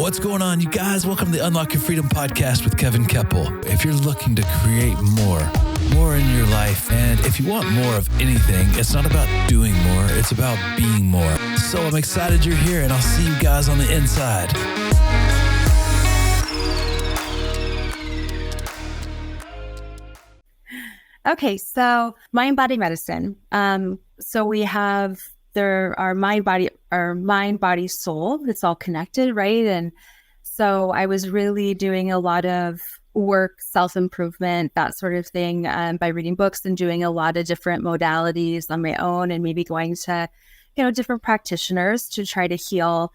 What's going on, you guys? Welcome to the Unlock Your Freedom podcast with Kevin Kepple. If you're looking to create more in your life, and if you want more of anything, it's not about doing more, it's about being more. So I'm excited you're here, and I'll see you guys on the inside. Okay, so mind, body, medicine. So we have our mind, body, soul. It's all connected, right? And so I was really doing a lot of work, self-improvement, that sort of thing, by reading books and doing a lot of different modalities on my own, and maybe going to, different practitioners to try to heal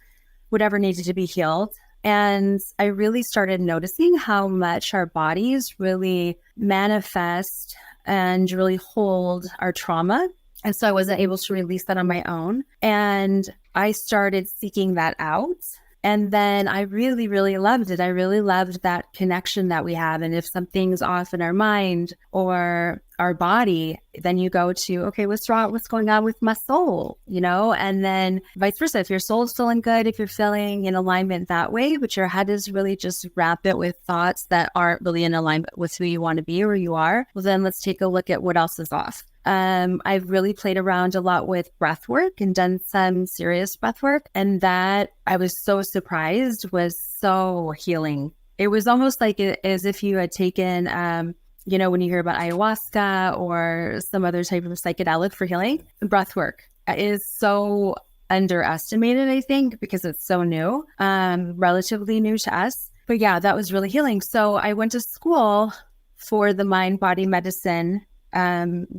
whatever needed to be healed. And I really started noticing how much our bodies really manifest and really hold our trauma. And so I wasn't able to release that on my own. And I started seeking that out. And then I really, really loved it. I really loved that connection that we have. And if something's off in our mind or our body, then you go to, okay, what's wrong? What's going on with my soul? And then vice versa. If your soul's feeling good, if you're feeling in alignment that way, but your head is really just rampant with thoughts that aren't really in alignment with who you want to be or you are, well, then let's take a look at what else is off. I've really played around a lot with breath work and done some serious breath work. And that I was so surprised was so healing. It was almost like as if you had taken, when you hear about ayahuasca or some other type of psychedelic for healing, breath work is so underestimated, I think, because it's so new, relatively new to us. But yeah, that was really healing. So I went to school for the mind, body, medicine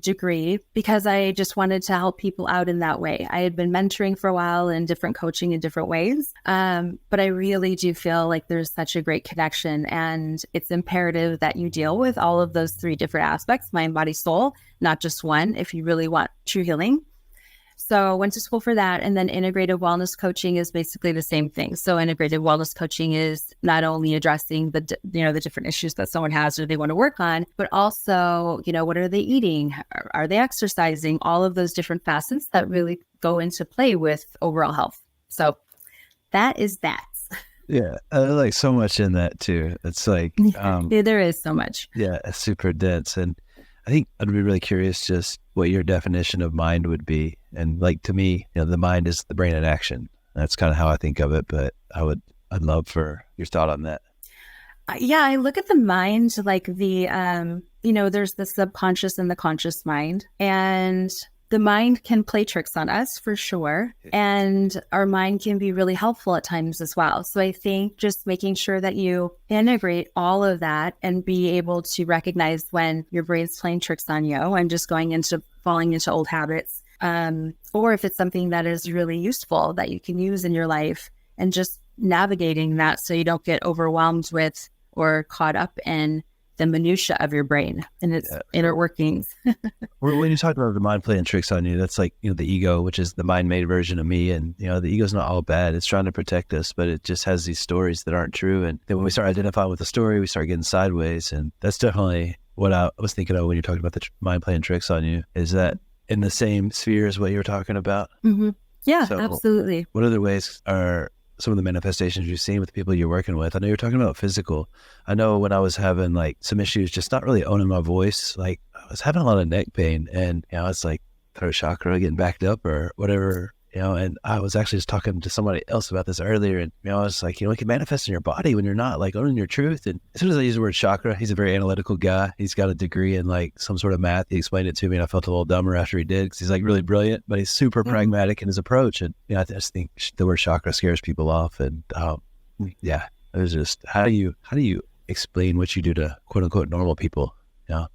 degree because I just wanted to help people out in that way. I had been mentoring for a while and different coaching in different ways. But I really do feel like there's such a great connection, and it's imperative that you deal with all of those three different aspects, mind, body, soul, not just one, if you really want true healing. So I went to school for that. And then integrative wellness coaching is basically the same thing. So integrative wellness coaching is not only addressing the different issues that someone has or they want to work on, but also, what are they eating? Are they exercising? All of those different facets that really go into play with overall health. So that is that. Yeah, like so much in that too. It's like there is so much. Yeah, it's super dense. And I think I'd be really curious just what your definition of mind would be. And like, to me, the mind is the brain in action. That's kind of how I think of it, but I'd love for your thought on that. Yeah, I look at the mind like the, there's the subconscious and the conscious mind, and the mind can play tricks on us for sure. And our mind can be really helpful at times as well. So I think just making sure that you integrate all of that and be able to recognize when your brain's playing tricks on you and just falling into old habits. Or if it's something that is really useful that you can use in your life, and just navigating that so you don't get overwhelmed with or caught up in the minutia of your brain and its inner workings. When you talk about the mind playing tricks on you, that's like, the ego, which is the mind-made version of me. And, the ego's not all bad. It's trying to protect us, but it just has these stories that aren't true. And then when we start identifying with the story, we start getting sideways. And that's definitely what I was thinking of when you're talking about the mind playing tricks on you. Is that in the same sphere as what you were talking about? Mm-hmm. Yeah, so absolutely. What other ways are some of the manifestations you've seen with the people you're working with? I know you're talking about physical. I know when I was having like some issues, just not really owning my voice, like I was having a lot of neck pain, and, it's like throat chakra getting backed up or whatever, and I was actually just talking to somebody else about this earlier. And, I was like, it can manifest in your body when you're not like owning your truth. And as soon as I use the word chakra, he's a very analytical guy. He's got a degree in like some sort of math. He explained it to me, and I felt a little dumber after he did, because he's like really brilliant, but he's super pragmatic in his approach. And, I just think the word chakra scares people off. And, it was just, how do you explain what you do to quote unquote normal people,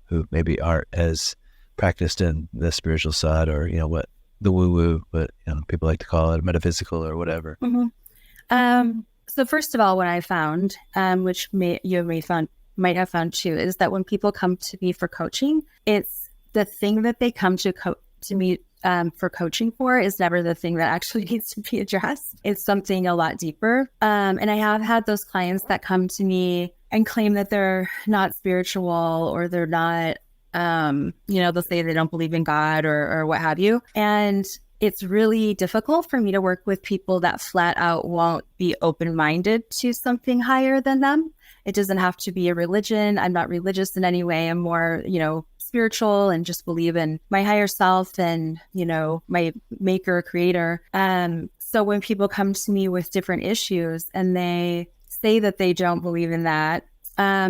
who maybe aren't as practiced in the spiritual side, or, what the woo-woo, but people like to call it metaphysical or whatever. Mm-hmm. So first of all, what I found, which you might have found too, is that when people come to me for coaching, it's the thing that they come to me for coaching for is never the thing that actually needs to be addressed. It's something a lot deeper. And I have had those clients that come to me and claim that they're not spiritual, or they're not, they'll say they don't believe in God or what have you. And it's really difficult for me to work with people that flat out won't be open-minded to something higher than them. It doesn't have to be a religion. I'm not religious in any way. I'm more, spiritual and just believe in my higher self and, my maker, creator. So when people come to me with different issues and they say that they don't believe in that,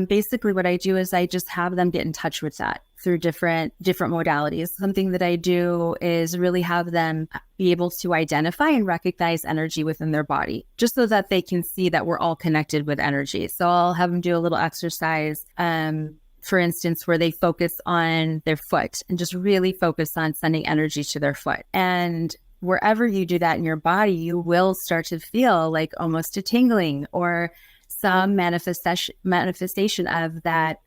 basically what I do is I just have them get in touch with that through different modalities. Something that I do is really have them be able to identify and recognize energy within their body, just so that they can see that we're all connected with energy. So I'll have them do a little exercise, for instance, where they focus on their foot and just really focus on sending energy to their foot. And wherever you do that in your body, you will start to feel like almost a tingling or some manifestation of that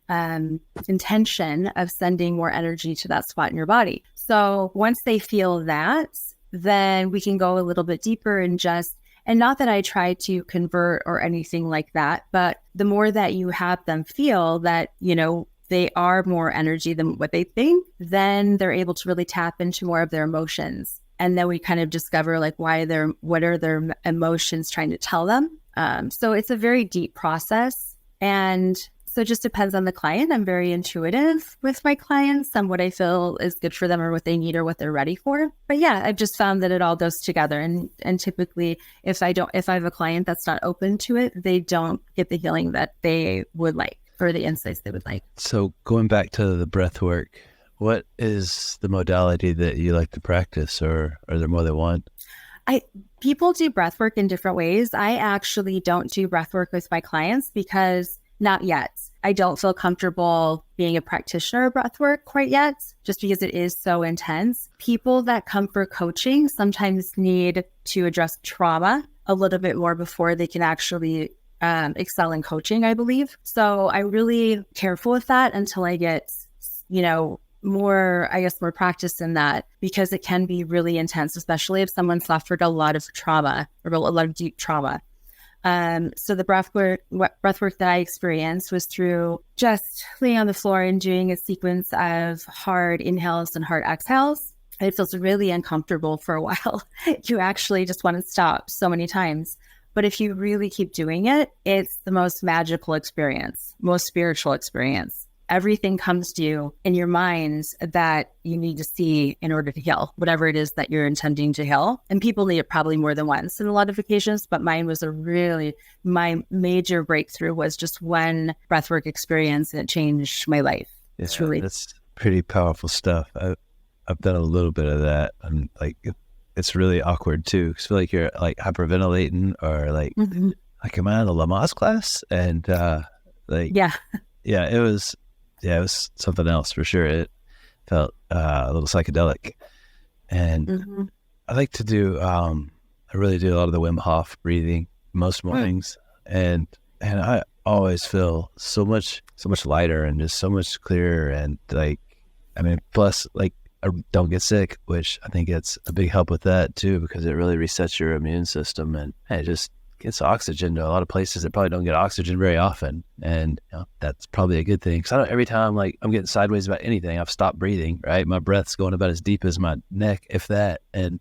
intention of sending more energy to that spot in your body. So once they feel that, then we can go a little bit deeper and not that I try to convert or anything like that, but the more that you have them feel that, they are more energy than what they think, then they're able to really tap into more of their emotions. And then we kind of discover like what are their emotions trying to tell them. So it's a very deep process. And so it just depends on the client. I'm very intuitive with my clients on what I feel is good for them or what they need or what they're ready for. But yeah, I've just found that it all goes together. And typically if I have a client that's not open to it, they don't get the healing that they would like or the insights they would like. So going back to the breath work, what is the modality that you like to practice, or are there more than one? People do breath work in different ways. I actually don't do breath work with my clients because not yet. I don't feel comfortable being a practitioner of breath work quite yet, just because it is so intense. People that come for coaching sometimes need to address trauma a little bit more before they can actually excel in coaching, I believe. So I'm really careful with that until I get, more practice in that, because it can be really intense, especially if someone suffered a lot of trauma or a lot of deep trauma. So the breath work that I experienced was through just laying on the floor and doing a sequence of hard inhales and hard exhales. It feels really uncomfortable for a while. You actually just want to stop so many times. But if you really keep doing it, it's the most magical experience, most spiritual experience. Everything comes to you in your mind that you need to see in order to heal, whatever it is that you're intending to heal. And people need it probably more than once in a lot of occasions, but mine was my major breakthrough was just one breathwork experience, and it changed my life. Yeah, that's pretty powerful stuff. I've done a little bit of that, and like it's really awkward too, because I feel like you're like hyperventilating or like am I in a Lamaze class? And it was something else for sure. It felt a little psychedelic, and I like to do. I really do a lot of the Wim Hof breathing most mornings, and I always feel so much lighter and just so much clearer. And plus I don't get sick, which I think it's a big help with that too, because it really resets your immune system and it just gets oxygen to a lot of places that probably don't get oxygen very often. And that's probably a good thing, because every time I'm getting sideways about anything, I've stopped breathing, right? My breath's going about as deep as my neck, if that. And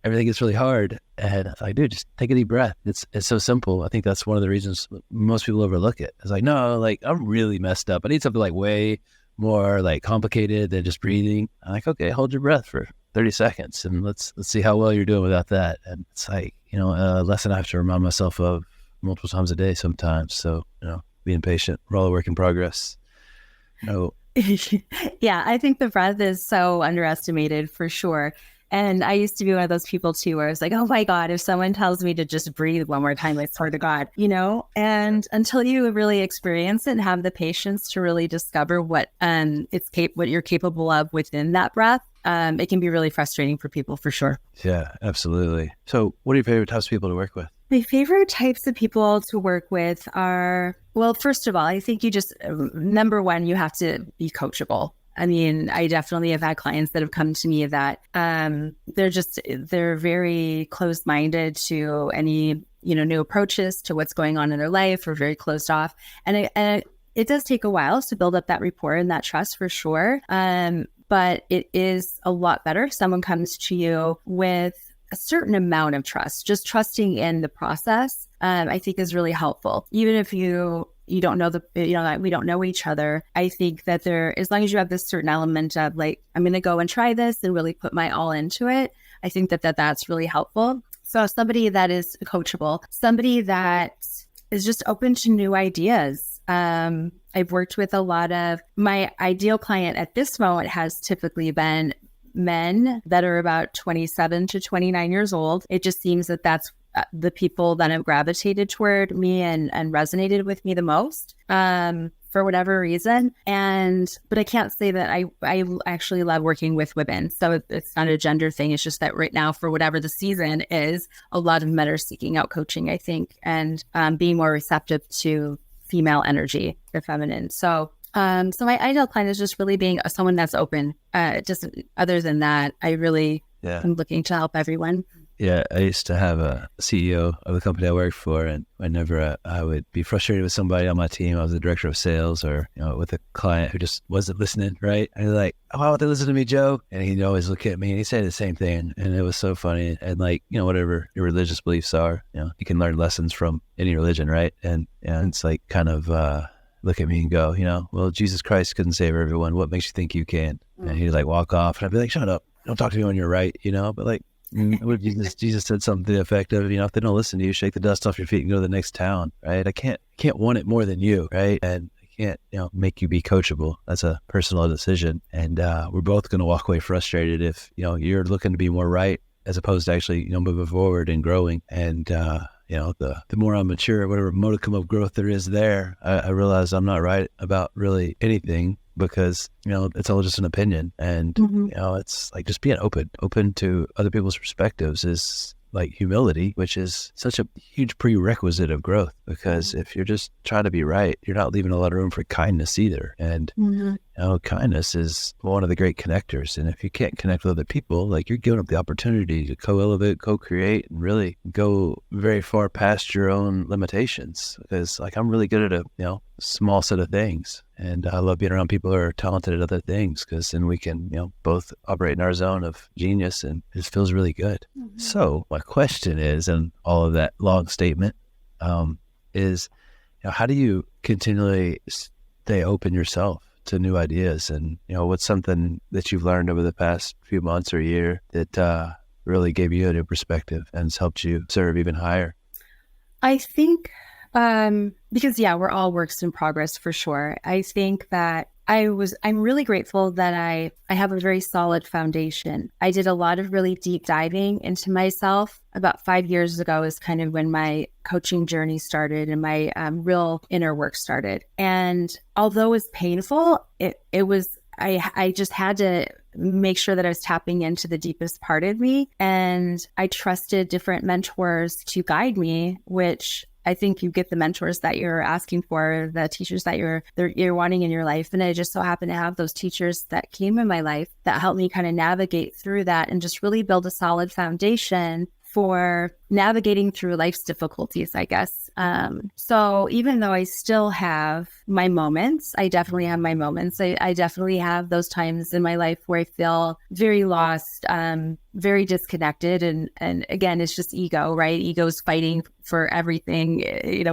everything gets really hard. And it's like, dude, just take a deep breath. It's so simple. I think that's one of the reasons most people overlook it. It's like, no, I'm really messed up. I need something way more complicated than just breathing. I'm like, okay, hold your breath for 30 seconds and let's see how well you're doing without that. And it's a lesson I have to remind myself of multiple times a day sometimes. So, being patient, we're all a work in progress. Yeah, I think the breath is so underestimated for sure. And I used to be one of those people too, where I was like, oh my God, if someone tells me to just breathe one more time, I swear to God, and until you really experience it and have the patience to really discover what you're capable of within that breath, it can be really frustrating for people for sure. Yeah, absolutely. So what are your favorite types of people to work with? My favorite types of people to work with are, well, first of all, I think number one, you have to be coachable. I mean, I definitely have had clients that have come to me that they're very closed-minded to any, new approaches to what's going on in their life, or very closed off. And it does take a while to build up that rapport and that trust for sure. But but it is a lot better if someone comes to you with a certain amount of trust. Just trusting in the process, I think, is really helpful. Even if you don't know we don't know each other. I think that as long as you have this certain element of like, I'm going to go and try this and really put my all into it, I think that's really helpful. So somebody that is coachable, somebody that is just open to new ideas. I've worked with a lot of my ideal client at this moment has typically been men that are about 27 to 29 years old. It just seems that that's the people that have gravitated toward me and resonated with me the most, for whatever reason. But I can't say that I actually love working with women. So it's not a gender thing. It's just that right now, for whatever the season is, a lot of men are seeking out coaching, I think, and being more receptive to female energy or feminine. So my ideal client is just really being someone that's open. Just other than that, I really am looking to help everyone. Yeah, I used to have a CEO of the company I worked for, and whenever I would be frustrated with somebody on my team, I was the director of sales, or with a client who just wasn't listening, right? And he's like, "Oh, why won't they listen to me, Joe?" And he'd always look at me and he'd say the same thing, and it was so funny. And like, whatever your religious beliefs are, you can learn lessons from any religion, right? And it's like kind of look at me and go, well, Jesus Christ couldn't save everyone. What makes you think you can? And he'd like walk off, and I'd be like, "Shut up! Don't talk to me when you're right," but like. What if Jesus said something to the effect of, if they don't listen to you, shake the dust off your feet and go to the next town, right? I can't want it more than you, right? And I can't, make you be coachable. That's a personal decision. And we're both going to walk away frustrated if, you're looking to be more right as opposed to actually, moving forward and growing. And, the more I'm mature, whatever modicum of growth there is there, I realize I'm not right about really anything. Because, it's all just an opinion. And, it's like just being open to other people's perspectives is like humility, which is such a huge prerequisite of growth. Because if you're just trying to be right, you're not leaving a lot of room for kindness either. And, kindness is one of the great connectors. And if you can't connect with other people, like you're giving up the opportunity to co-elevate, co-create, and really go very far past your own limitations. Because like I'm really good at a, small set of things. And I love being around people who are talented at other things, because then we can, both operate in our zone of genius, and it just feels really good. So my question is, and all of that long statement is, how do you continually stay open yourself to new ideas? And, what's something that you've learned over the past few months or year that really gave you a new perspective and has helped you serve even higher? I think because we're all works in progress for sure. I think that I'm really grateful that I have a very solid foundation. I did a lot of really deep diving into myself. About 5 years ago is kind of when my coaching journey started and my real inner work started. And although it was painful, it was, I just had to make sure that I was tapping into the deepest part of me. And I trusted different mentors to guide me, which I think you get the mentors that you're asking for, the teachers that you're wanting in your life. And I just so happen to have those teachers that came in my life that helped me kind of navigate through that and just really build a solid foundation for navigating through life's difficulties, I guess. So even though I still have my moments, I definitely have my moments. I definitely have those times in my life where I feel very lost, very disconnected. And again, it's just ego, right? Ego's fighting for everything,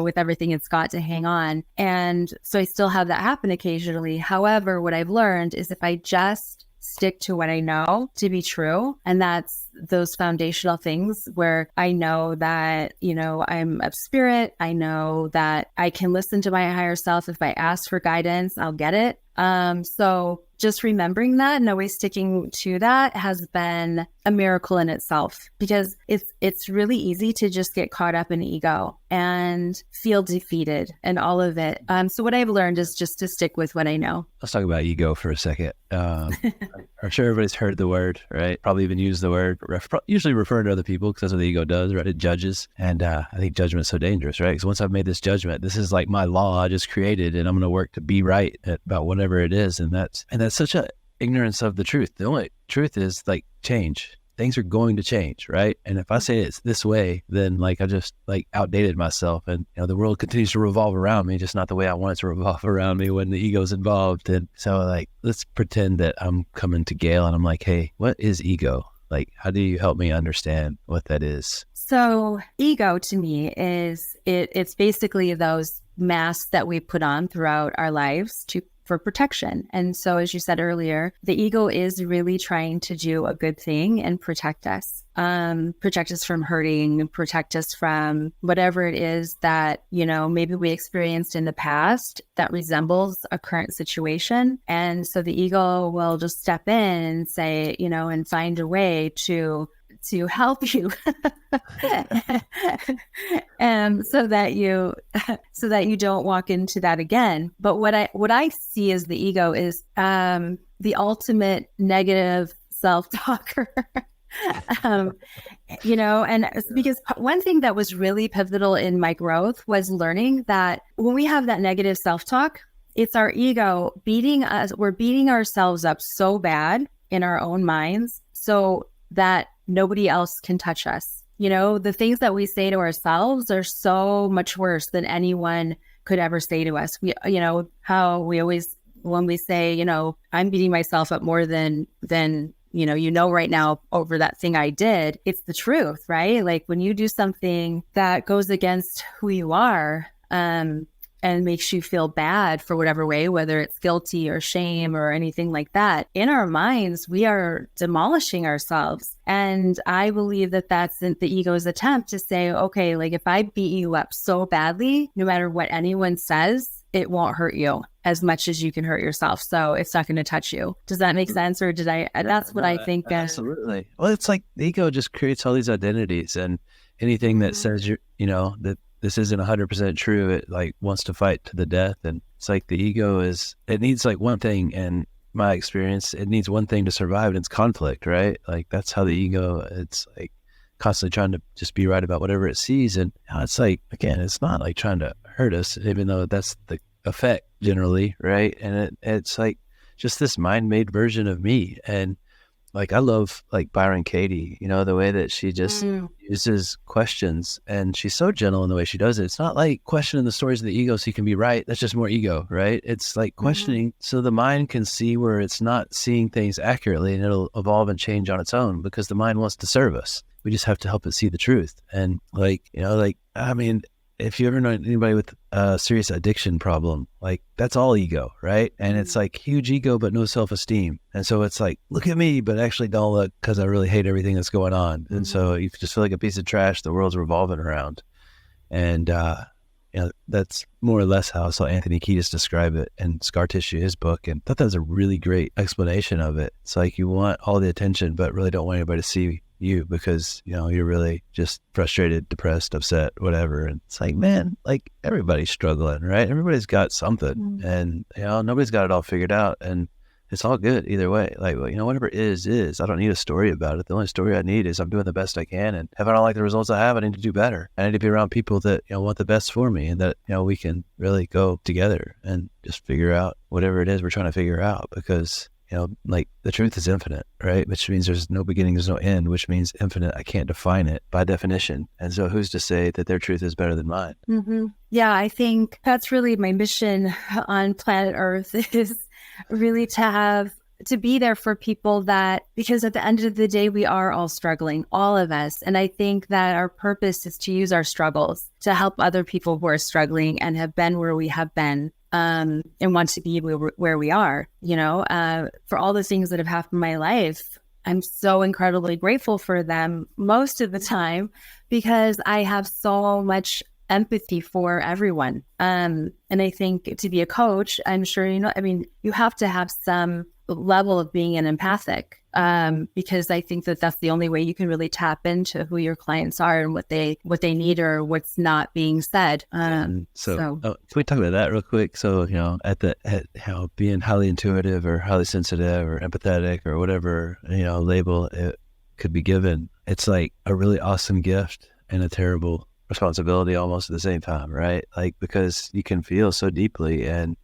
with everything it's got to hang on. And so I still have that happen occasionally. However, what I've learned is if I just stick to what I know to be true, and that's those foundational things where I know that, I'm of spirit. I know that I can listen to my higher self. If I ask for guidance, I'll get it. So just remembering that and always sticking to that has been a miracle in itself, because it's really easy to just get caught up in ego and feel defeated and all of it. So what I've learned is just to stick with what I know. Let's talk about ego for a second. I'm sure everybody's heard the word, right? Probably even used the word, usually referring to other people, because that's what the ego does, right? It judges. And I think judgment is so dangerous, right? Because once I've made this judgment, this is like my law I just created, and I'm going to work to be right about whatever it is. And that's such a ignorance of the truth. The only truth is like change. things are going to change, right? And if I say it's this way, then like I just like outdated myself, and the world continues to revolve around me, just not the way I want it to revolve around me when the ego's involved. And so like, let's pretend that I'm coming to Gail and I'm like, hey, what is ego? Like, how do you help me understand what that is? So ego to me is it's basically those masks that we put on throughout our lives for protection. And so, as you said earlier, the ego is really trying to do a good thing and protect us from hurting, protect us from whatever it is that, maybe we experienced in the past that resembles a current situation. And so the ego will just step in and say, and find a way to help you and so that you don't walk into that again. But what I see as the ego is the ultimate negative self-talker. And because one thing that was really pivotal in my growth was learning that when we have that negative self-talk, it's our ego beating us. We're beating ourselves up so bad in our own minds so that nobody else can touch us. The things that we say to ourselves are so much worse than anyone could ever say to us. How we always, when we say, I'm beating myself up more than right now over that thing I did, it's the truth, right? Like when you do something that goes against who you are, and makes you feel bad for whatever way, whether it's guilty or shame or anything like that, in our minds, we are demolishing ourselves. And I believe that that's the ego's attempt to say, okay, like if I beat you up so badly, no matter what anyone says, it won't hurt you as much as you can hurt yourself. So it's not going to touch you. Does that make sense? Or that's what I think. Absolutely. Well, it's like the ego just creates all these identities, and anything that says that this isn't 100% true, it like wants to fight to the death. And it's like the ego it needs like one thing, and my experience, it needs one thing to survive, and it's conflict, right? Like that's how the ego, it's like constantly trying to just be right about whatever it sees. And it's like, again, it's not like trying to hurt us, even though that's the effect generally, right? And it's like just this mind-made version of me. And like, I love like Byron Katie, the way that she just uses questions, and she's so gentle in the way she does it. It's not like questioning the stories of the ego so you can be right. That's just more ego, right? It's like questioning so the mind can see where it's not seeing things accurately, and it'll evolve and change on its own, because the mind wants to serve us. We just have to help it see the truth. And if you ever know anybody with a serious addiction problem, like that's all ego, right? And it's like huge ego, but no self-esteem. And so it's like, look at me, but actually don't look, because I really hate everything that's going on. And so you just feel like a piece of trash the world's revolving around. And, that's more or less how I saw Anthony Kiedis describe it in Scar Tissue, his book. And I thought that was a really great explanation of it. It's like you want all the attention, but really don't want anybody to see you, because you're really just frustrated, depressed, upset, whatever. And it's like, man, like everybody's struggling, right? Everybody's got something, and nobody's got it all figured out, and it's all good either way. Like, whatever is I don't need a story about it. The only story I need is I'm doing the best I can, and if I don't like the results I have, I need to do better. I need to be around people that want the best for me, and that we can really go together and just figure out whatever it is we're trying to figure out. Because like the truth is infinite, right? Which means there's no beginning, there's no end, which means infinite. I can't define it by definition. And so who's to say that their truth is better than mine? Yeah, I think that's really my mission on planet Earth, is really to be there for people because at the end of the day, we are all struggling, all of us. And I think that our purpose is to use our struggles to help other people who are struggling and have been where we have been. And want to be where we are, for all the things that have happened in my life. I'm so incredibly grateful for them most of the time, because I have so much empathy for everyone. And I think to be a coach, I'm sure, you have to have some level of being an empathic, because I think that that's the only way you can really tap into who your clients are and what they need or what's not being said. Can we talk about that real quick? So, at how being highly intuitive or highly sensitive or empathetic or whatever, label it could be given, it's like a really awesome gift and a terrible responsibility almost at the same time, right? Like, because you can feel so deeply, and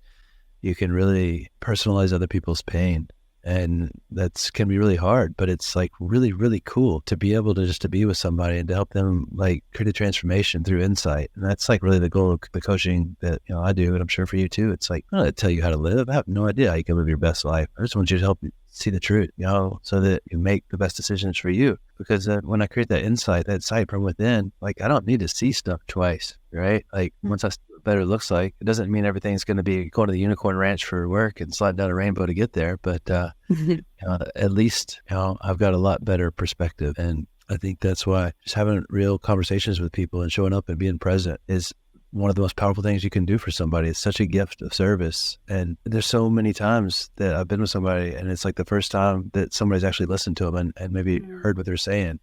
you can really personalize other people's pain. And that's can be really hard, but it's like really, really cool to be able to just to be with somebody and to help them like create a transformation through insight. And that's like really the goal of the coaching that, you know, I do. And I'm sure for you too, it's like, I don't tell you how to live. I have no idea how you can live your best life. I just want you to help you see the truth, you know, so that you make the best decisions for you. Because when I create that insight, that sight from within, like I don't need to see stuff twice, right? Like once I see what better looks like, it doesn't mean everything's going to be going to the unicorn ranch for work and sliding down a rainbow to get there. But at least, you know, I've got a lot better perspective. And I think that's why just having real conversations with people and showing up and being present is one of the most powerful things you can do for somebody. It's such a gift of service. And there's so many times that I've been with somebody and it's like the first time that somebody's actually listened to them and maybe heard what they're saying,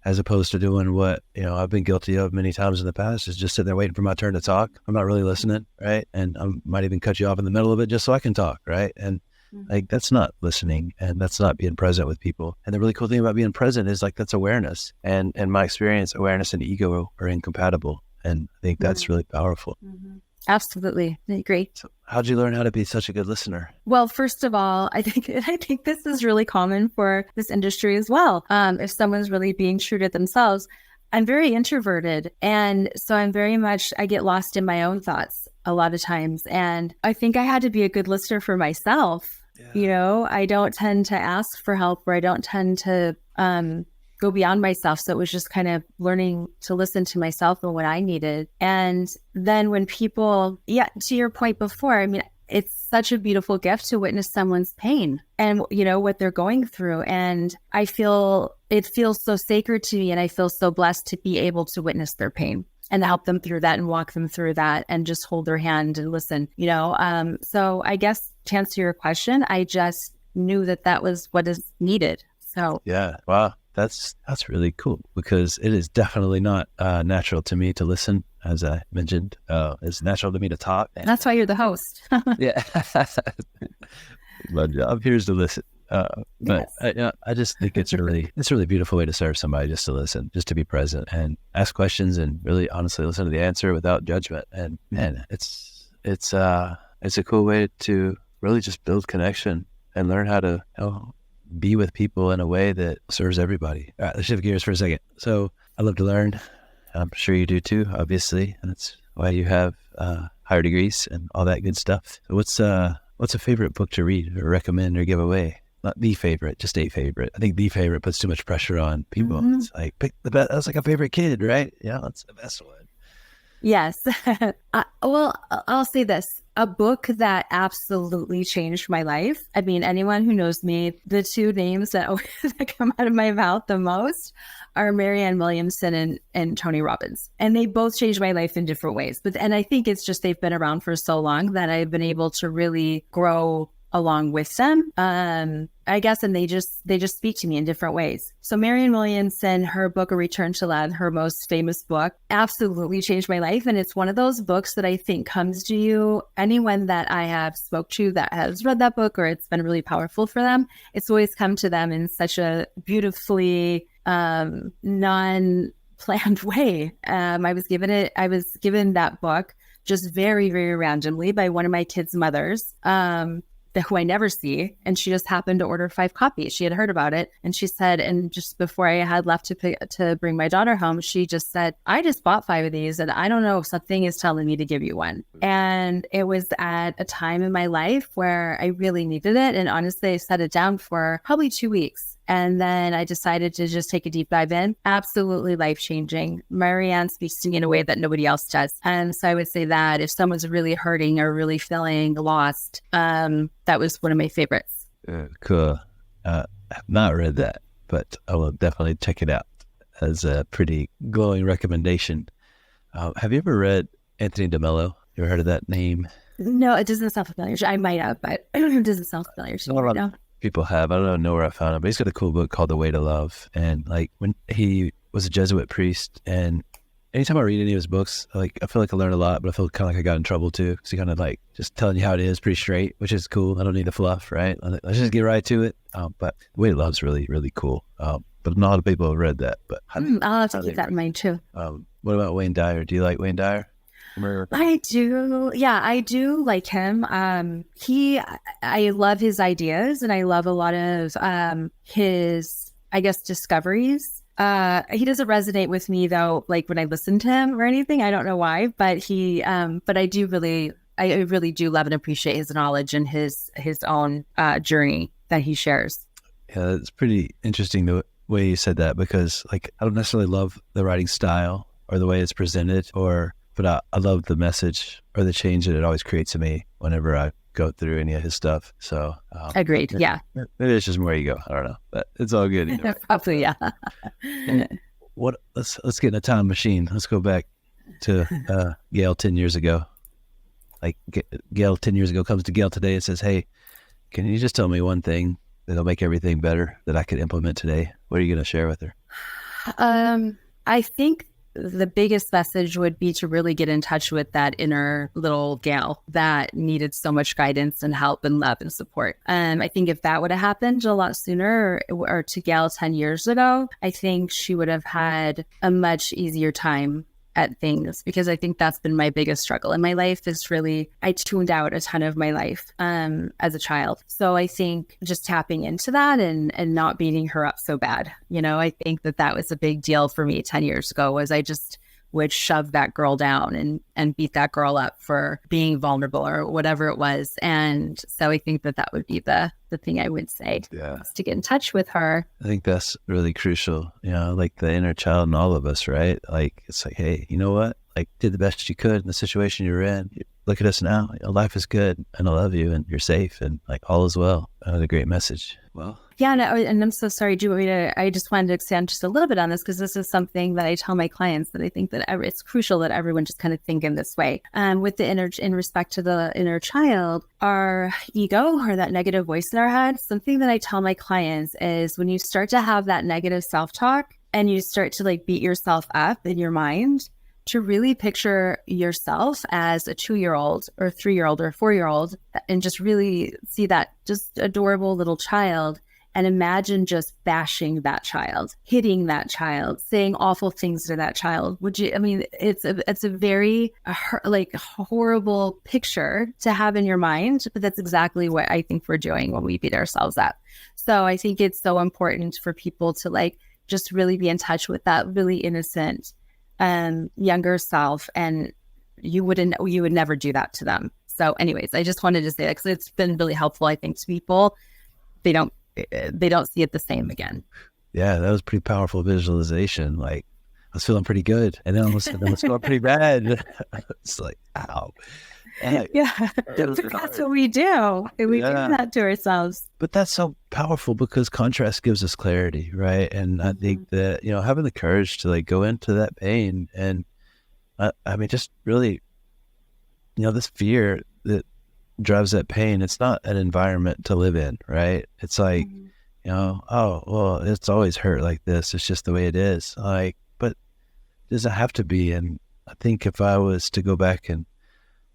as opposed to doing what, you know, I've been guilty of many times in the past, is just sitting there waiting for my turn to talk. I'm not really listening, right? And I might even cut you off in the middle of it just so I can talk, right? And like, that's not listening and that's not being present with people. And the really cool thing about being present is like, that's awareness. And in my experience, awareness and ego are incompatible. And I think that's really powerful. Absolutely. I agree. So how'd you learn how to be such a good listener? Well, first of all, I think this is really common for this industry as well. If someone's really being true to themselves, I'm very introverted. And so I get lost in my own thoughts a lot of times. And I think I had to be a good listener for myself. Yeah. You know, I don't tend to ask for help, or I don't tend to go beyond myself. So it was just kind of learning to listen to myself and what I needed. And then when people, to your point before, I mean, it's such a beautiful gift to witness someone's pain and, you know, what they're going through. And it feels so sacred to me. And I feel so blessed to be able to witness their pain and help them through that and walk them through that and just hold their hand and listen, you know? So I guess to answer your question, I just knew that was what is needed. So yeah, wow. That's really cool, because it is definitely not natural to me to listen, as I mentioned. It's natural to me to talk. That's why you're the host. Yeah. My job here is to listen. But yes. I just think it's a really beautiful way to serve somebody, just to listen, just to be present and ask questions and really honestly listen to the answer without judgment. And man, it's a cool way to really just build connection and learn how to, you know, be with people in a way that serves everybody. All right, let's shift gears for a second. So I love to learn. I'm sure you do too, obviously. And that's why you have higher degrees and all that good stuff. So what's a favorite book to read or recommend or give away? Not the favorite, just a favorite. I think the favorite puts too much pressure on people. Mm-hmm. It's like, pick the best. That's like a favorite kid, right? Yeah, that's the best one. Yes. Well, I'll say this. A book that absolutely changed my life. I mean, anyone who knows me, the two names that come out of my mouth the most are Marianne Williamson and Tony Robbins. And they both changed my life in different ways. And I think it's just they've been around for so long that I've been able to really grow along with them, I guess, and they just speak to me in different ways. So Marianne Williamson, her book, A Return to Land, her most famous book, absolutely changed my life. And it's one of those books that I think comes to you, anyone that I have spoke to that has read that book or it's been really powerful for them, it's always come to them in such a beautifully non-planned way. I was given that book just very, very randomly by one of my kids' mothers, who I never see. And she just happened to order 5 copies. She had heard about it. And she said, and just before I had left to bring my daughter home, she just said, I just bought 5 of these and I don't know, something is telling me to give you one. And it was at a time in my life where I really needed it. And honestly, I set it down for probably 2 weeks. And then I decided to just take a deep dive in. Absolutely life-changing. Marianne speaks to me in a way that nobody else does. And so I would say that if someone's really hurting or really feeling lost, that was one of my favorites. Cool. I have not read that, but I will definitely check it out as a pretty glowing recommendation. Have you ever read Anthony DeMello? You ever heard of that name? No, it doesn't sound familiar. I might have, but it doesn't sound familiar to me right now. People have. I don't know where I found him, but he's got a cool book called The Way to Love. And like when he was a Jesuit priest, and anytime I read any of his books, like I feel like I learned a lot, but I feel kind of like I got in trouble too, because he kind of like just telling you how it is, pretty straight, which is cool. I don't need the fluff, right? Let's just get right to it. But The Way to Love is really, really cool. But not a lot of people have read that. But I'll have to keep that in mind too. What about Wayne Dyer? Do you like Wayne Dyer? I do. Yeah, I do like him. I love his ideas and I love a lot of his, I guess, discoveries. He doesn't resonate with me though, like when I listen to him or anything. I don't know why, but but I really do love and appreciate his knowledge and his own journey that he shares. Yeah, it's pretty interesting the way you said that, because like I don't necessarily love the writing style or the way it's presented, but I love the message or the change that it always creates in me whenever I go through any of his stuff. So Agreed. Yeah. maybe it's just more ego. I don't know, but it's all good. Either way. Probably. Yeah. Let's get in a time machine. Let's go back to Gail 10 years ago. Like Gail 10 years ago comes to Gail today and says, "Hey, can you just tell me one thing that'll make everything better that I could implement today?" What are you going to share with her? I think the biggest message would be to really get in touch with that inner little Gail that needed so much guidance and help and love and support. I think if that would have happened a lot sooner, or to Gail 10 years ago, I think she would have had a much easier time at things, because I think that's been my biggest struggle in my life. Is really, I tuned out a ton of my life as a child. So I think just tapping into that and not beating her up so bad. I think that was a big deal for me 10 years ago, was I just would shove that girl down and beat that girl up for being vulnerable or whatever it was. And so I think that would be the thing I would say, is to get in touch with her. I think that's really crucial, like the inner child in all of us, right? Like, it's like, hey, you know what? Like, did the best you could in the situation you're in. Look at us now. Life is good and I love you and you're safe and like all is well. That was a great message. Well, yeah, no, and I'm so sorry. Do you want me to? I just wanted to expand just a little bit on this, because this is something that I tell my clients, that I think that it's crucial that everyone just kind of think in this way. With the in respect to the inner child, our ego, or that negative voice in our head, something that I tell my clients is, when you start to have that negative self-talk and you start to like beat yourself up in your mind, to really picture yourself as a 2-year-old or a 3-year-old or a 4-year-old, and just really see that just adorable little child, and imagine just bashing that child, hitting that child, saying awful things to that child. It's a very horrible picture to have in your mind, but that's exactly what I think we're doing when we beat ourselves up. So I think it's so important for people to like just really be in touch with that really innocent younger self, and you would never do that to them. So anyways, I just wanted to say that, because it's been really helpful, I think, to people. They don't see it the same again. Yeah, that was pretty powerful visualization. Like, I was feeling pretty good, and then it was going pretty bad. It's like, ow. Yeah, that's what we do. We do that to ourselves. But that's so powerful, because contrast gives us clarity, right? And I think that, having the courage to like go into that pain, and just really, this fear that drives that pain, it's not an environment to live in, right? It's like, oh, well, it's always hurt like this. It's just the way it is. Like, but it doesn't have to be. And I think if I was to go back and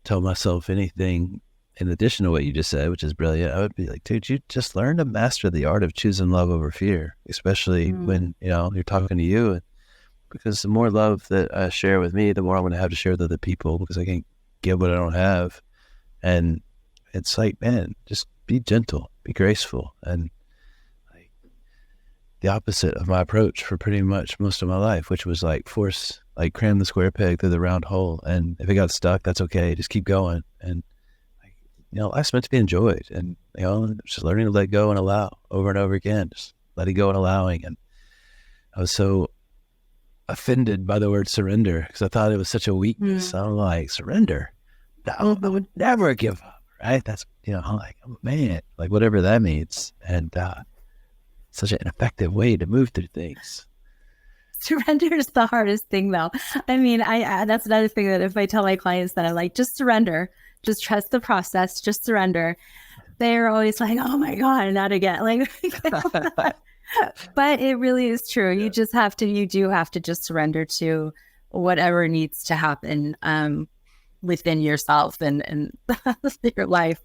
tell myself anything in addition to what you just said, which is brilliant, I would be like, dude, you just learn to master the art of choosing love over fear, especially when, you're talking to you. Because the more love that I share with me, the more I'm going to have to share with other people, because I can't give what I don't have. And it's like, man, just be gentle, be graceful. And like the opposite of my approach for pretty much most of my life, which was like cram the square peg through the round hole. And if it got stuck, that's okay. Just keep going. And life's meant to be enjoyed, and just learning to let go and allow over and over again, just letting go and allowing. And I was so offended by the word surrender, because I thought it was such a weakness. I'm like, surrender? No, I would never give up, right? That's, I'm like, oh, man, like whatever that means. And such an effective way to move through things. Surrender is the hardest thing, though. I that's another thing that if I tell my clients that I'm like, just surrender, just trust the process, just surrender, they're always like, oh my God, not again. Like, but it really is true. You do have to just surrender to whatever needs to happen within yourself and your life.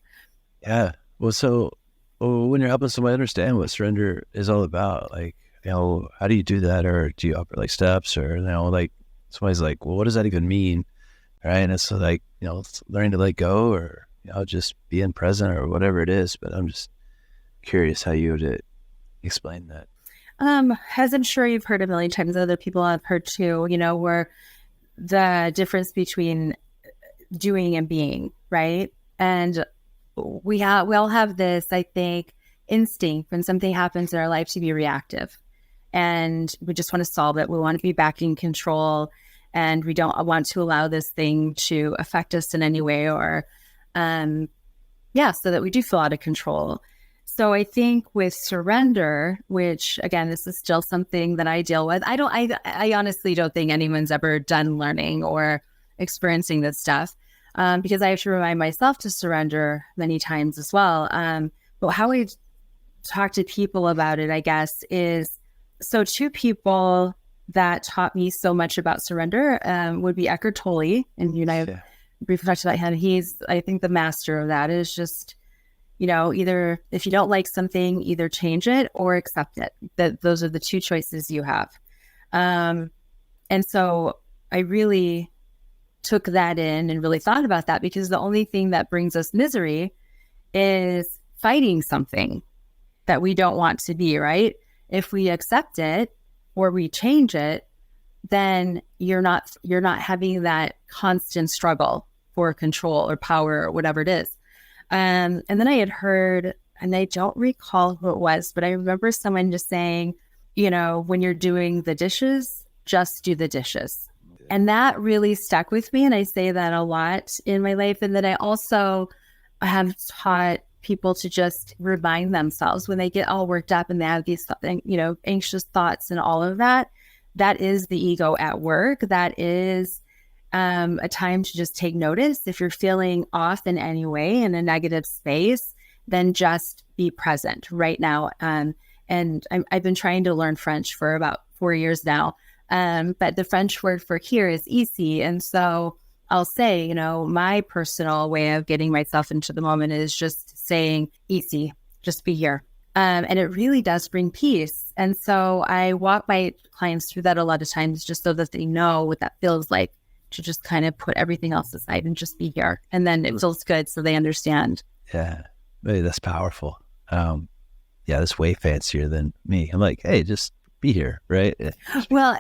Yeah. Well, so when you're helping somebody understand what surrender is all about, like, how do you do that? Or do you offer like steps, or, like somebody's like, well, what does that even mean? right? And it's like, it's learning to let go, or, just being present or whatever it is. But I'm just curious how you would explain that. As I'm sure you've heard a million times, other people have heard too, where the difference between doing and being, right? And we all have this, I think, instinct when something happens in our life to be reactive. And we just want to solve it. We want to be back in control, and we don't want to allow this thing to affect us in any way, or, so that we do feel out of control. So I think with surrender, which again, this is still something that I deal with. I honestly don't think anyone's ever done learning or experiencing this stuff, because I have to remind myself to surrender many times as well. But how I talk to people about it, I guess, is, so two people that taught me so much about surrender would be Eckhart Tolle, and you and I briefly talked about him. He's, I think, the master of that. Is just, either if you don't like something, either change it or accept it. Those are the two choices you have. And so I really took that in and really thought about that, because the only thing that brings us misery is fighting something that we don't want to be, right? If we accept it or we change it, then you're not having that constant struggle for control or power or whatever it is. And then I had heard, and I don't recall who it was, but I remember someone just saying, when you're doing the dishes, just do the dishes. And that really stuck with me. And I say that a lot in my life. And then I also have taught people to just remind themselves when they get all worked up and they have these, anxious thoughts and all of that, that is the ego at work. That is a time to just take notice. If you're feeling off in any way, in a negative space, then just be present right now. And I've been trying to learn French for about 4 years now. But the French word for here is ici. And so I'll say, my personal way of getting myself into the moment is just saying ici, just be here. And it really does bring peace. And so I walk my clients through that a lot of times, just so that they know what that feels like, to just kind of put everything else aside and just be here. And then it feels good, so they understand. Yeah, maybe that's powerful. That's way fancier than me. I'm like, hey, just be here, right? Well,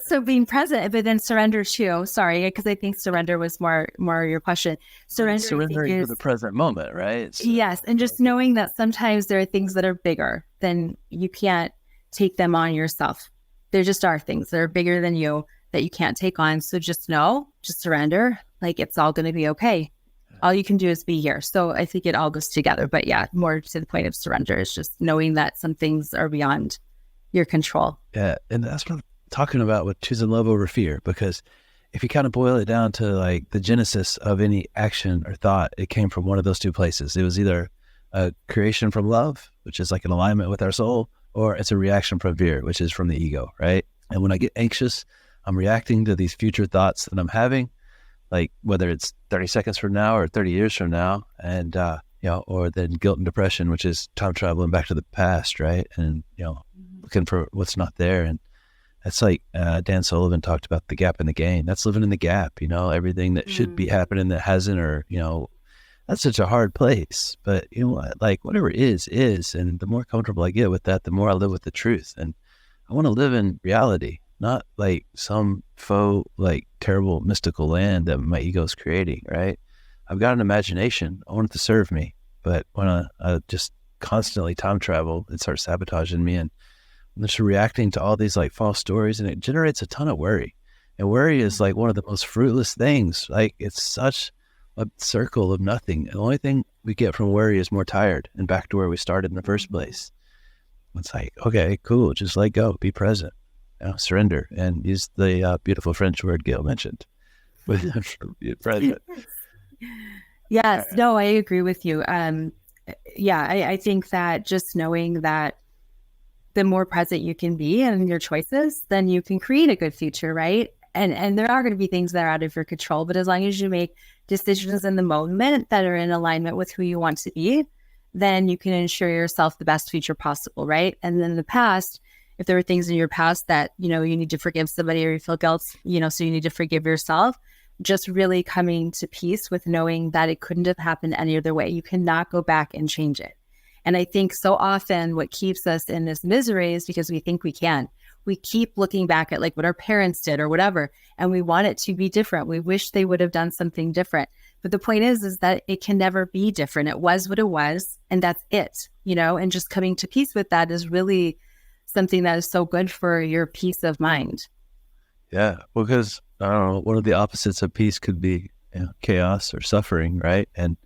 so being present, but then surrender too. Sorry, because I think surrender was more your question. Surrendering to the present moment, right? So, yes, and just knowing that sometimes there are things that are bigger than you, can't take them on yourself. There just are things that are bigger than you that you can't take on. So just surrender. Like, it's all going to be okay. All you can do is be here. So I think it all goes together. But yeah, more to the point of surrender is just knowing that some things are beyond your control. Yeah. And that's what I'm talking about with choosing love over fear, because if you kind of boil it down to like the genesis of any action or thought, it came from one of those two places. It was either a creation from love, which is like an alignment with our soul, or it's a reaction from fear, which is from the ego, right? And when I get anxious, I'm reacting to these future thoughts that I'm having, like whether it's 30 seconds from now or 30 years from now, and, or then guilt and depression, which is time traveling back to the past, right? And, looking for what's not there. And that's like Dan Sullivan talked about the gap and the gain. That's living in the gap, everything that should be happening that hasn't, or, that's such a hard place. But you know what, like whatever is. And the more comfortable I get with that, the more I live with the truth. And I want to live in reality, not like some faux, like terrible mystical land that my ego's creating, right? I've got an imagination. I want it to serve me. But when I just constantly time travel, it starts sabotaging me. And I'm just reacting to all these like false stories, and it generates a ton of worry. And worry is like one of the most fruitless things. Like, it's such a circle of nothing. The only thing we get from worry is more tired and back to where we started in the first place. It's like, okay, cool. Just let go, be present, surrender, and use the beautiful French word Gail mentioned. Be present. Yes, no, I agree with you. I think that just knowing that the more present you can be in your choices, then you can create a good future, right? And there are going to be things that are out of your control, but as long as you make decisions in the moment that are in alignment with who you want to be, then you can ensure yourself the best future possible, right? And then in the past, if there were things in your past that, you need to forgive somebody or you feel guilt, so you need to forgive yourself, just really coming to peace with knowing that it couldn't have happened any other way. You cannot go back and change it. And I think so often what keeps us in this misery is because we think we can. We keep looking back at like what our parents did or whatever, and we want it to be different. We wish they would have done something different. But the point is that it can never be different. It was what it was, and that's it, and just coming to peace with that is really something that is so good for your peace of mind. Yeah, because I don't know, one of the opposites of peace could be chaos or suffering, right? And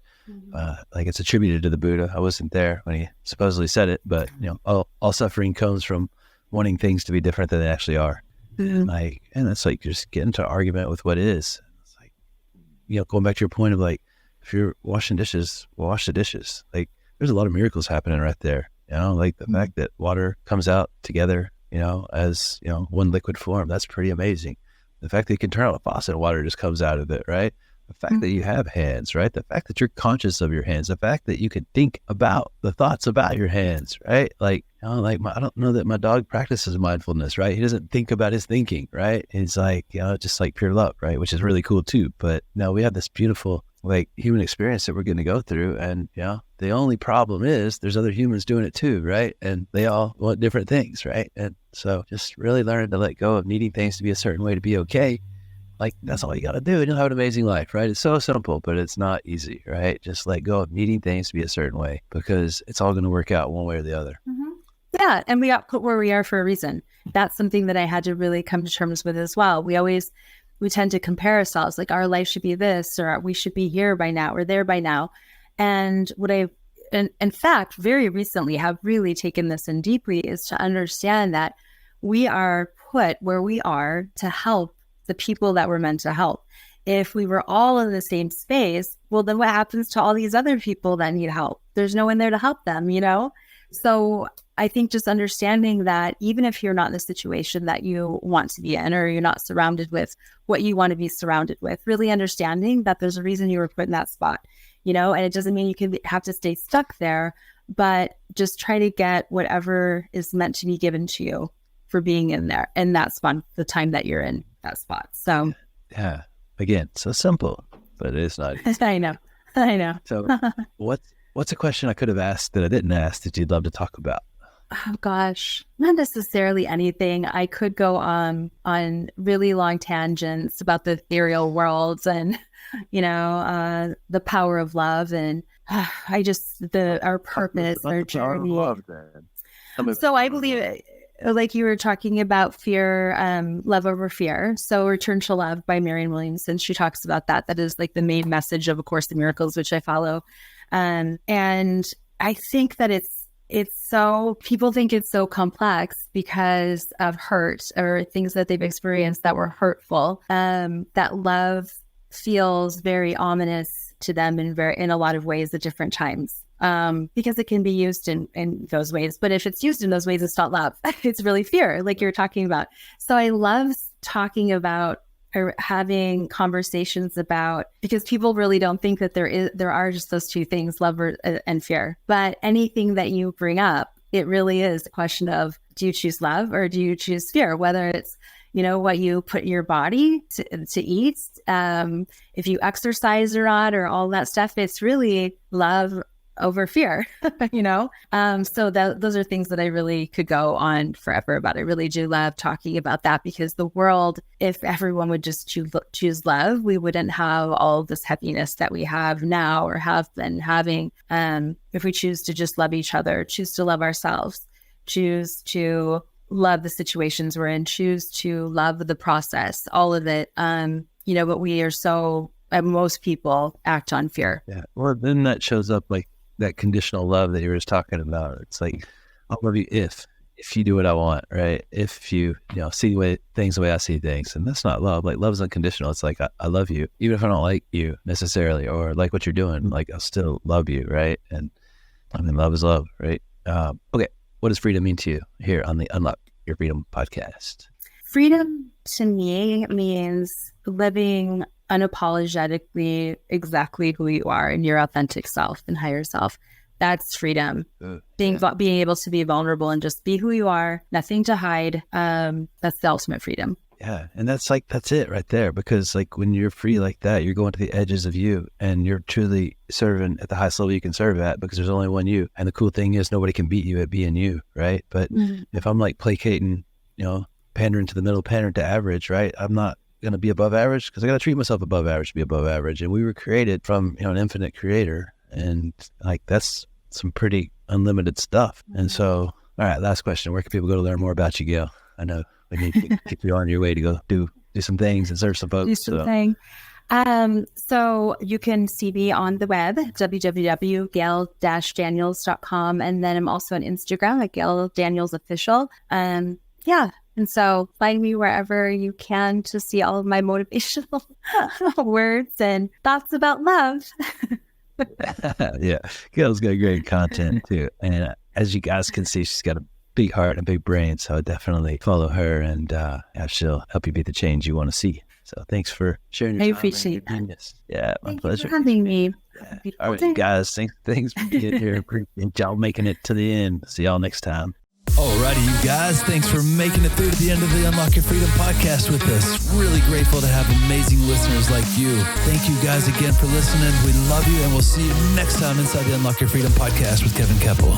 like it's attributed to the Buddha. I wasn't there when he supposedly said it, but all suffering comes from wanting things to be different than they actually are. And it's like just get into argument with what is. It's like, going back to your point of like, if you're washing dishes, wash the dishes. Like there's a lot of miracles happening right there. Like the fact that water comes out together, as, one liquid form, that's pretty amazing. The fact that you can turn on a faucet and water just comes out of it, right? The fact that you have hands, right? The fact that you're conscious of your hands, the fact that you can think about the thoughts about your hands, right? Like, I don't know that my dog practices mindfulness, right? He doesn't think about his thinking, right? It's like, just like pure love, right? Which is really cool too. But no, we have this beautiful like human experience that we're going to go through. And the only problem is there's other humans doing it too, right? And they all want different things, right? And so just really learn to let go of needing things to be a certain way to be okay. Like that's all you got to do and you'll have an amazing life, right? It's so simple, but it's not easy, right? Just let go of needing things to be a certain way because it's all going to work out one way or the other. Mm-hmm. Yeah. And we got put where we are for a reason. That's something that I had to really come to terms with as well. We tend to compare ourselves like our life should be this, or we should be here by now or there by now. And what in fact, very recently have really taken this in deeply is to understand that we are put where we are to help the people that we're meant to help. If we were all in the same space, well, then what happens to all these other people that need help? There's no one there to help them, So I think just understanding that even if you're not in the situation that you want to be in, or you're not surrounded with what you want to be surrounded with, really understanding that there's a reason you were put in that spot, and it doesn't mean you have to stay stuck there, but just try to get whatever is meant to be given to you for being in there. And that's fun, the time that you're in that spot. So yeah, again, so simple, but it is not easy. I know. So what's a question I could have asked that I didn't ask that you'd love to talk about? Oh gosh, not necessarily anything. I could go on really long tangents about the ethereal worlds and the power of love and our purpose, our journey. So I believe, like you were talking about fear, love over fear. So Return to Love by Marianne Williamson. She talks about that. That is like the main message of A Course in Miracles, which I follow. And I think that people think it's so complex because of hurt or things that they've experienced that were hurtful. That love feels very ominous to them in a lot of ways at different times. Because it can be used in those ways. But if it's used in those ways, it's not love. It's really fear, like you're talking about. So I love talking about or having conversations about, because people really don't think that there are just those two things, love and fear. But anything that you bring up, it really is a question of, do you choose love or do you choose fear? Whether it's, what you put in your body to eat, if you exercise or not, or all that stuff, it's really love over fear, So those are things that I really could go on forever about. I really do love talking about that because the world, if everyone would just choose love, we wouldn't have all this heaviness that we have now or have been having. If we choose to just love each other, choose to love ourselves, choose to love the situations we're in, choose to love the process, all of it. But we are so, most people act on fear. Yeah. Well, then that shows up like that conditional love that you were just talking about. It's like, I'll love you if you do what I want, right? If you, see things the way I see things. And that's not love. Like love is unconditional. It's like, I love you, even if I don't like you necessarily, or like what you're doing, like I'll still love you, right? And I mean, love is love, right? Okay. What does freedom mean to you here on the Unlock Your Freedom podcast? Freedom to me means living unapologetically exactly who you are and your authentic self and higher self. That's freedom. Being Yeah. being able to be vulnerable and just be who you are, nothing to hide. That's the ultimate freedom. Yeah. And that's it right there. Because like when you're free like that, you're going to the edges of you and you're truly serving at the highest level you can serve at, because there's only one you. And the cool thing is nobody can beat you at being you. Right. But if I'm like placating, pandering to the middle, pandering to average, right, I'm not going to be above average, because I got to treat myself above average to be above average. And we were created from, an infinite creator. And like, that's some pretty unlimited stuff. And so, all right, last question. Where can people go to learn more about you, Gail? I know we need to keep you on your way to go do some things and serve some folks. Do something. So you can see me on the web, www.gail-daniels.com. And then I'm also on Instagram at Gail Daniels Official. Yeah. And so find me wherever you can to see all of my motivational words and thoughts about love. Yeah. Gail's got great content too. And as you guys can see, she's got a big heart and a big brain. So definitely follow her, and she'll help you be the change you want to see. So thanks for sharing your time. I appreciate that. Yeah, my Thank pleasure. you for having me. Yeah. All right, guys. Thanks for getting here. Appreciate y'all making it to the end. See y'all next time. Alrighty, you guys. Thanks for making it through to the end of the Unlock Your Freedom podcast with us. Really grateful to have amazing listeners like you. Thank you guys again for listening. We love you, and we'll see you next time inside the Unlock Your Freedom podcast with Kevin Kepple.